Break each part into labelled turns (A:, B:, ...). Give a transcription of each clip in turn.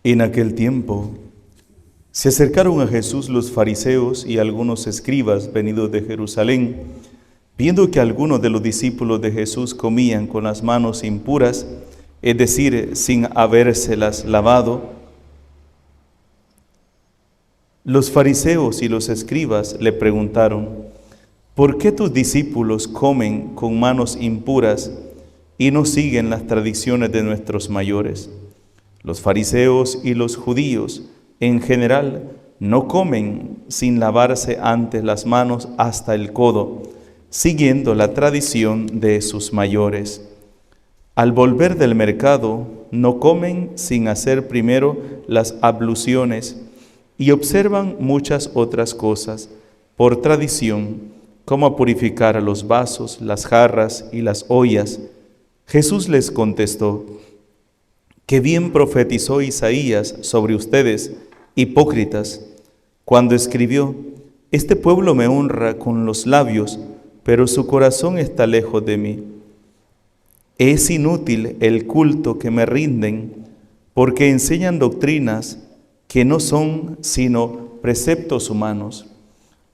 A: En aquel tiempo se acercaron a Jesús los fariseos y algunos escribas venidos de Jerusalén, viendo que algunos de los discípulos de Jesús comían con las manos impuras, es decir, sin habérselas lavado. Los fariseos y los escribas le preguntaron: ¿por qué tus discípulos comen con manos impuras y no siguen las tradiciones de nuestros mayores? Los fariseos y los judíos en general no comen sin lavarse antes las manos hasta el codo, siguiendo la tradición de sus mayores. Al volver del mercado, no comen sin hacer primero las abluciones y observan muchas otras cosas por tradición, como purificar los vasos, las jarras y las ollas. Jesús les contestó: «Qué bien profetizó Isaías sobre ustedes, hipócritas, cuando escribió: Este pueblo me honra con los labios, pero su corazón está lejos de mí. Es inútil el culto que me rinden, porque enseñan doctrinas que no son sino preceptos humanos.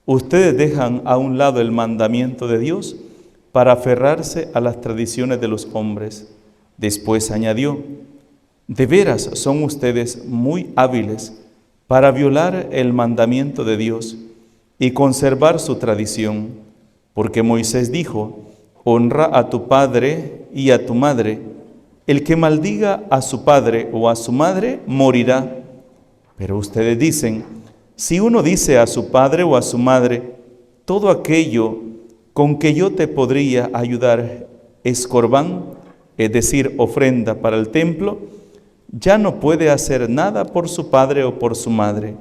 A: Ustedes dejan a un lado el mandamiento de Dios para aferrarse a las tradiciones de los hombres». Después añadió: «De veras son ustedes muy hábiles para violar el mandamiento de Dios y conservar su tradición, porque Moisés dijo: honra a tu padre y a tu madre. El que maldiga a su padre o a su madre morirá. Pero ustedes dicen: si uno dice a su padre o a su madre, todo aquello con que yo te podría ayudar es corbán, es decir, ofrenda para el templo, ya no puede hacer nada por su padre o por su madre.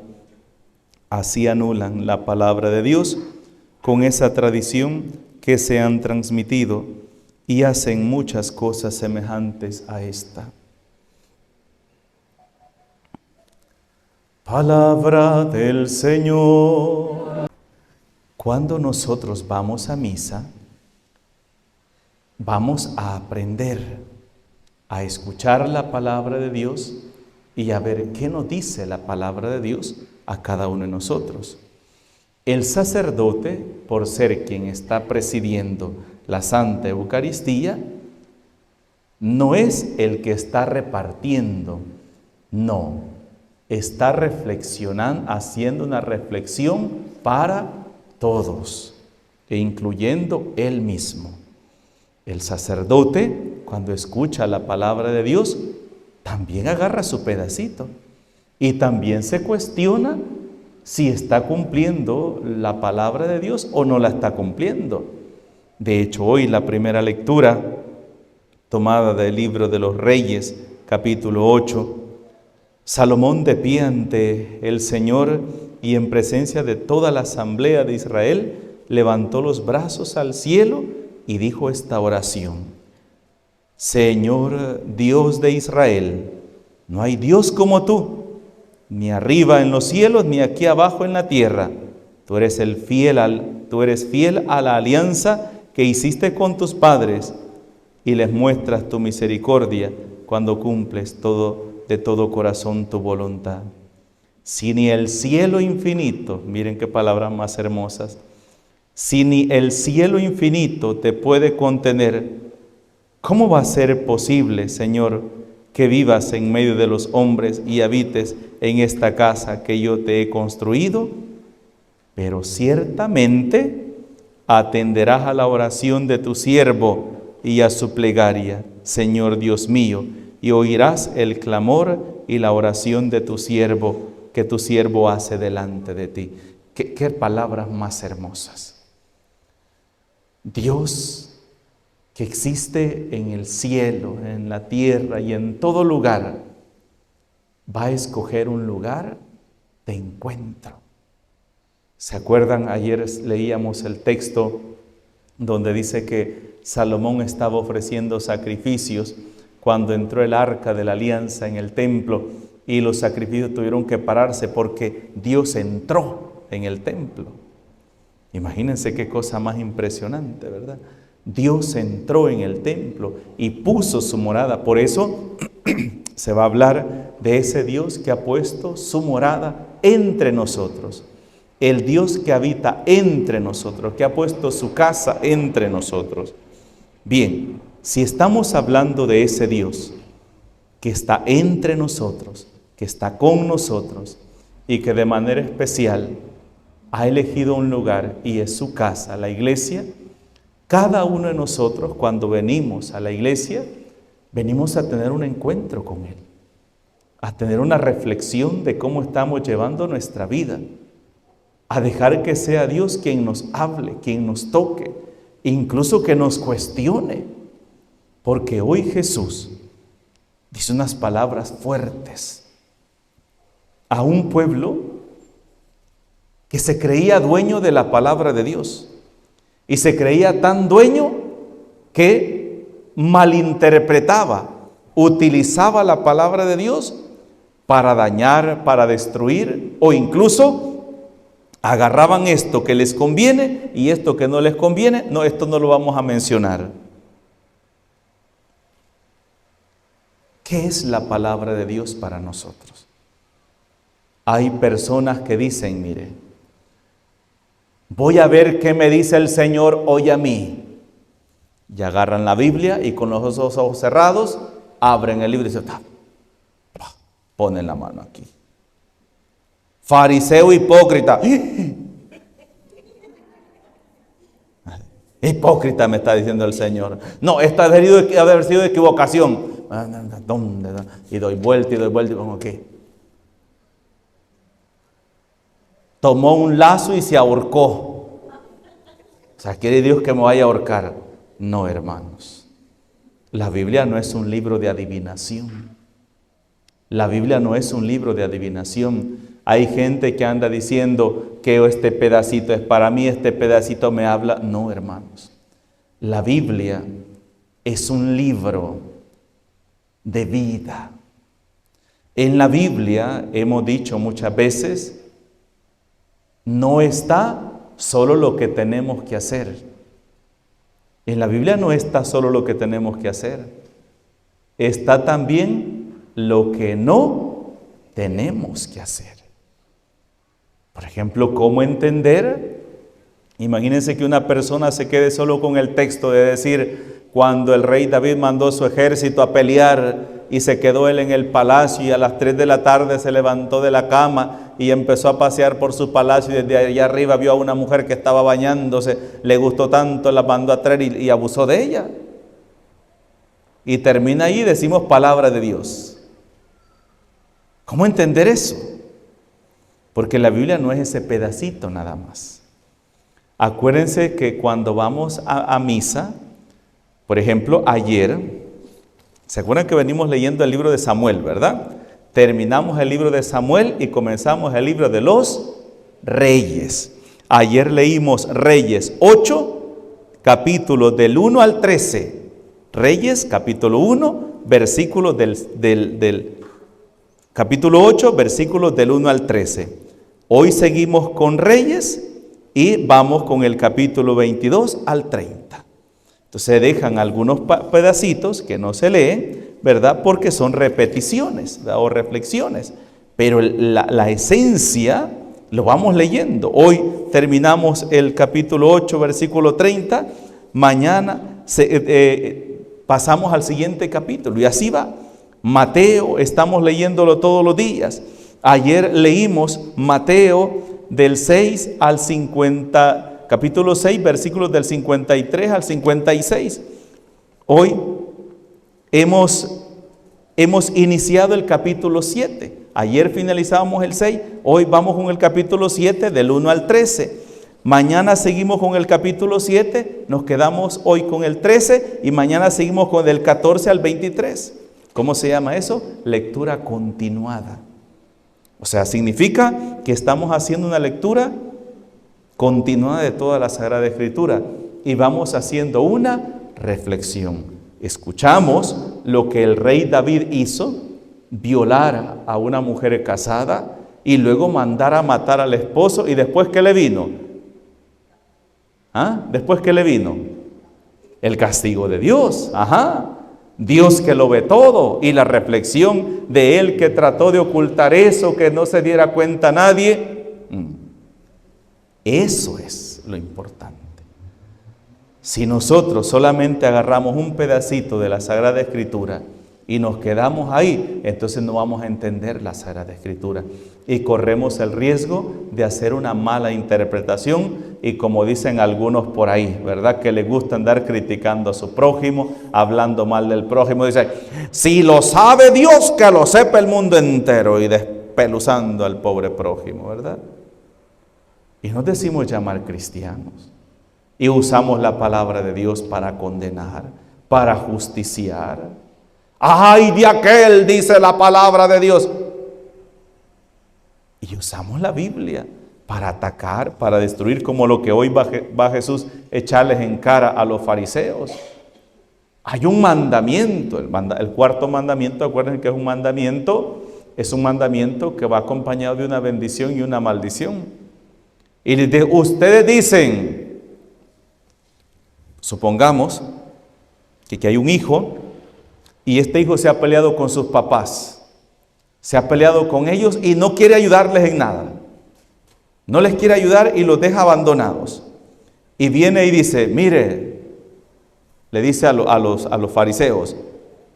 A: Así anulan la palabra de Dios con esa tradición que se han transmitido y hacen muchas cosas semejantes a esta». Palabra del Señor. Cuando nosotros vamos a misa, vamos a aprender a escuchar la palabra de Dios y a ver qué nos dice la palabra de Dios a cada uno de nosotros. El sacerdote, por ser quien está presidiendo la Santa Eucaristía, no es el que está repartiendo, no, está reflexionando, haciendo una reflexión para todos, e incluyendo él mismo. El sacerdote, cuando escucha la palabra de Dios, también agarra su pedacito y también se cuestiona si está cumpliendo la palabra de Dios o no la está cumpliendo. De hecho, hoy la primera lectura, tomada del libro de los Reyes, capítulo 8, Salomón, de pie ante el Señor y en presencia de toda la asamblea de Israel, levantó los brazos al cielo y dijo esta oración: Señor Dios de Israel, no hay Dios como tú, ni arriba en los cielos, ni aquí abajo en la tierra. Tú eres fiel a la alianza que hiciste con tus padres y les muestras tu misericordia cuando cumples de todo corazón tu voluntad. Si ni el cielo infinito, miren qué palabras más hermosas, si ni el cielo infinito te puede contener, ¿cómo va a ser posible, Señor, que vivas en medio de los hombres y habites en esta casa que yo te he construido? Pero ciertamente atenderás a la oración de tu siervo y a su plegaria, Señor Dios mío, y oirás el clamor y la oración de tu siervo, que tu siervo hace delante de ti. ¿Qué palabras más hermosas? Dios, que existe en el cielo, en la tierra y en todo lugar, va a escoger un lugar de encuentro. ¿Se acuerdan? Ayer leíamos el texto donde dice que Salomón estaba ofreciendo sacrificios cuando entró el arca de la alianza en el templo, y los sacrificios tuvieron que pararse porque Dios entró en el templo. Imagínense qué cosa más impresionante, ¿verdad? Dios entró en el templo y puso su morada. Por eso Se va a hablar de ese Dios que ha puesto su morada entre nosotros. El Dios que habita entre nosotros, que ha puesto su casa entre nosotros. Bien, si estamos hablando de ese Dios que está entre nosotros, que está con nosotros y que de manera especial ha elegido un lugar y es su casa, la iglesia, cada uno de nosotros cuando venimos a la iglesia, venimos a tener un encuentro con Él, a tener una reflexión de cómo estamos llevando nuestra vida, a dejar que sea Dios quien nos hable, quien nos toque, incluso que nos cuestione, porque hoy Jesús dice unas palabras fuertes a un pueblo que se creía dueño de la palabra de Dios y se creía tan dueño que malinterpretaba, utilizaba la palabra de Dios para dañar, para destruir, o incluso agarraban esto que les conviene y esto que no les conviene, no, esto no lo vamos a mencionar. ¿Qué es la palabra de Dios para nosotros? Hay personas que dicen, mire, voy a ver qué me dice el Señor hoy a mí. Y agarran la Biblia y con los ojos cerrados, abren el libro y dicen, ponen la mano aquí. Fariseo hipócrita. Hipócrita me está diciendo el Señor. No, esto ha debido haber sido equivocación. ¿Dónde? Y doy vuelta y pongo aquí. Tomó un lazo y se ahorcó. O sea, ¿quiere Dios que me vaya a ahorcar? No, hermanos. La Biblia no es un libro de adivinación. La Biblia no es un libro de adivinación. Hay gente que anda diciendo que este pedacito es para mí, este pedacito me habla. No, hermanos. La Biblia es un libro de vida. En la Biblia, hemos dicho muchas veces, no está solo lo que tenemos que hacer. En la Biblia no está solo lo que tenemos que hacer. Está también lo que no tenemos que hacer. Por ejemplo, ¿cómo entender? Imagínense que una persona se quede solo con el texto de decir, cuando el rey David mandó su ejército a pelear y se quedó él en el palacio y a las 3 de la tarde se levantó de la cama y empezó a pasear por su palacio y desde allá arriba vio a una mujer que estaba bañándose, le gustó tanto, la mandó a traer y abusó de ella. Y termina ahí y decimos palabra de Dios. ¿Cómo entender eso? Porque la Biblia no es ese pedacito nada más. Acuérdense que cuando vamos a misa, por ejemplo, ayer, ¿se acuerdan que venimos leyendo el libro de Samuel, verdad? Terminamos el libro de Samuel y comenzamos el libro de los Reyes. Ayer leímos Reyes 8, capítulos del 1 al 13. Reyes, capítulo 1, versículos del capítulo 8, versículos del 1 al 13. Hoy seguimos con Reyes y vamos con el capítulo 22 al 30. Entonces dejan algunos pedacitos que no se leen, ¿verdad? Porque son repeticiones, ¿verdad? O reflexiones. Pero la esencia lo vamos leyendo. Hoy terminamos el capítulo 8, versículo 30. Mañana pasamos al siguiente capítulo. Y así va. Mateo, estamos leyéndolo todos los días. Ayer leímos Mateo del 6 al 50, capítulo 6, versículos del 53 al 56. Hoy hemos iniciado el capítulo 7. Ayer finalizamos el 6, hoy vamos con el capítulo 7 del 1 al 13. Mañana seguimos con el capítulo 7, nos quedamos hoy con el 13 y mañana seguimos con el 14 al 23. ¿Cómo se llama eso? Lectura continuada. O sea, significa que estamos haciendo una lectura continuada de toda la Sagrada Escritura y vamos haciendo una reflexión. Escuchamos lo que el rey David hizo, violar a una mujer casada y luego mandar a matar al esposo. ¿Y después qué le vino? ¿Después qué le vino? El castigo de Dios. Dios que lo ve todo, y la reflexión de Él que trató de ocultar eso, que no se diera cuenta a nadie. Eso es lo importante. Si nosotros solamente agarramos un pedacito de la Sagrada Escritura y nos quedamos ahí, entonces no vamos a entender la Sagrada Escritura y corremos el riesgo de hacer una mala interpretación y, como dicen algunos por ahí, ¿verdad?, que les gusta andar criticando a su prójimo, hablando mal del prójimo, dice, si lo sabe Dios, que lo sepa el mundo entero, y despeluzando al pobre prójimo, ¿verdad? Y nos decimos llamar cristianos y usamos la palabra de Dios para condenar, para justiciar. ¡Ay de aquel!, dice la palabra de Dios. Y usamos la Biblia para atacar, para destruir, como lo que hoy va Jesús echarles en cara a los fariseos. Hay un mandamiento, el cuarto mandamiento, acuérdense que es un mandamiento que va acompañado de una bendición y una maldición. Y ustedes dicen, supongamos que hay un hijo y este hijo se ha peleado con sus papás, se ha peleado con ellos y no quiere ayudarles en nada. No les quiere ayudar y los deja abandonados. Y viene y dice, mire, le dice a los fariseos,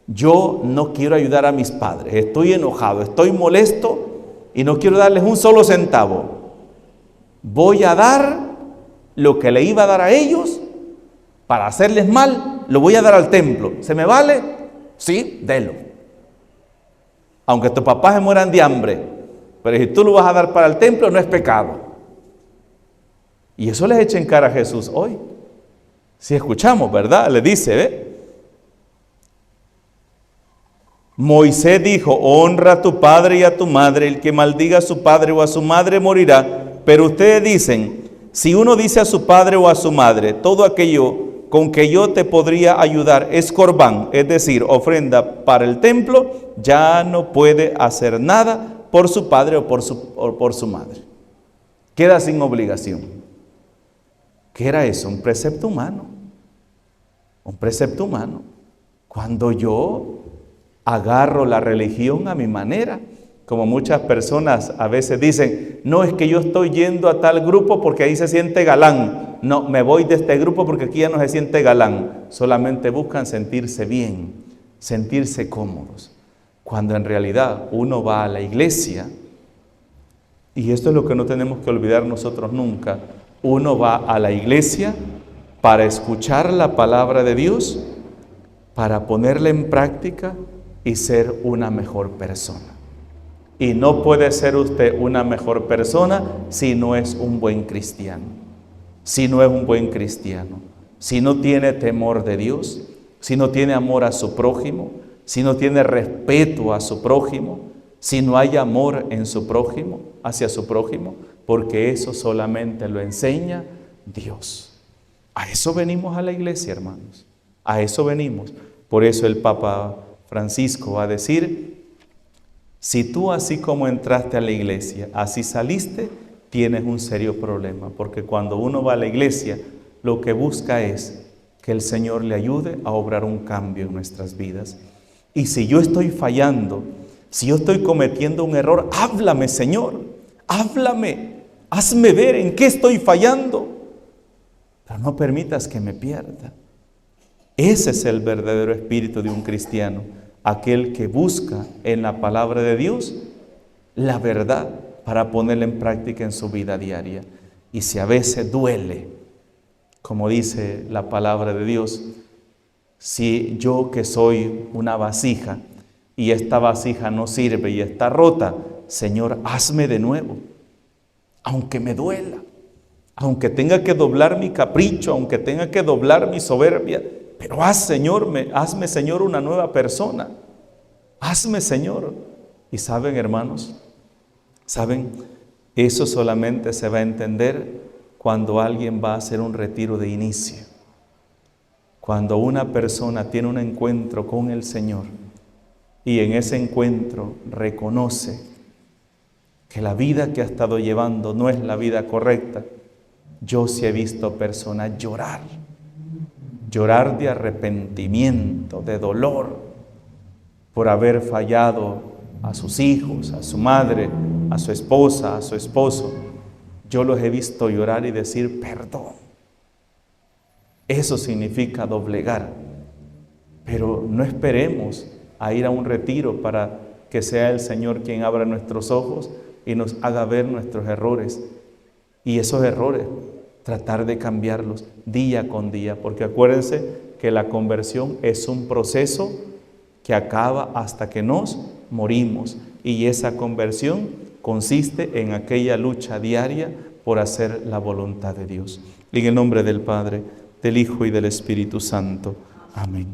A: yo no quiero ayudar a mis padres, estoy enojado, estoy molesto y no quiero darles un solo centavo. Voy a dar lo que le iba a dar a ellos para hacerles mal, lo voy a dar al templo. ¿Se me vale? Sí, délo. Aunque tus papás se mueran de hambre, pero si tú lo vas a dar para el templo, no es pecado. Y eso les echa en cara a Jesús hoy. Si escuchamos, ¿verdad? Le dice, ¿ve? Moisés dijo, honra a tu padre y a tu madre, el que maldiga a su padre o a su madre morirá. Pero ustedes dicen, si uno dice a su padre o a su madre, todo aquello con que yo te podría ayudar es corbán, es decir, ofrenda para el templo, ya no puede hacer nada por su padre o por su madre. Queda sin obligación. ¿Qué era eso? Un precepto humano. Un precepto humano. Cuando yo agarro la religión a mi manera, como muchas personas a veces dicen, no, es que yo estoy yendo a tal grupo porque ahí se siente galán. No, me voy de este grupo porque aquí ya no se siente galán. Solamente buscan sentirse bien, sentirse cómodos. Cuando en realidad uno va a la iglesia, y esto es lo que no tenemos que olvidar nosotros nunca, uno va a la iglesia para escuchar la palabra de Dios, para ponerla en práctica y ser una mejor persona. Y no puede ser usted una mejor persona si no es un buen cristiano. Si no es un buen cristiano, si no tiene temor de Dios, si no tiene amor a su prójimo, si no tiene respeto a su prójimo, si no hay amor en su prójimo, hacia su prójimo, porque eso solamente lo enseña Dios. A eso venimos a la iglesia, hermanos. A eso venimos. Por eso el Papa Francisco va a decir, si tú así como entraste a la iglesia, así saliste, tienes un serio problema, porque cuando uno va a la iglesia, lo que busca es que el Señor le ayude a obrar un cambio en nuestras vidas. Y si yo estoy fallando, si yo estoy cometiendo un error, háblame, Señor, háblame, hazme ver en qué estoy fallando, pero no permitas que me pierda. Ese es el verdadero espíritu de un cristiano, aquel que busca en la palabra de Dios la verdad para ponerla en práctica en su vida diaria. Y si a veces duele, como dice la palabra de Dios, si yo que soy una vasija y esta vasija no sirve y está rota, Señor, hazme de nuevo, aunque me duela, aunque tenga que doblar mi capricho, aunque tenga que doblar mi soberbia, pero hazme, Señor, una nueva persona. Hazme, Señor. Y saben, hermanos, ¿saben? Eso solamente se va a entender cuando alguien va a hacer un retiro de inicio. Cuando una persona tiene un encuentro con el Señor y en ese encuentro reconoce que la vida que ha estado llevando no es la vida correcta. Yo sí he visto personas llorar llorar de arrepentimiento, de dolor, por haber fallado a sus hijos, a su madre, a su esposa, a su esposo. Yo los he visto llorar y decir perdón. Eso significa doblegar. Pero no esperemos a ir a un retiro para que sea el Señor quien abra nuestros ojos y nos haga ver nuestros errores. Y esos errores, tratar de cambiarlos día con día, porque acuérdense que la conversión es un proceso que acaba hasta que nos morimos, y esa conversión consiste en aquella lucha diaria por hacer la voluntad de Dios. En el nombre del Padre, del Hijo y del Espíritu Santo. Amén.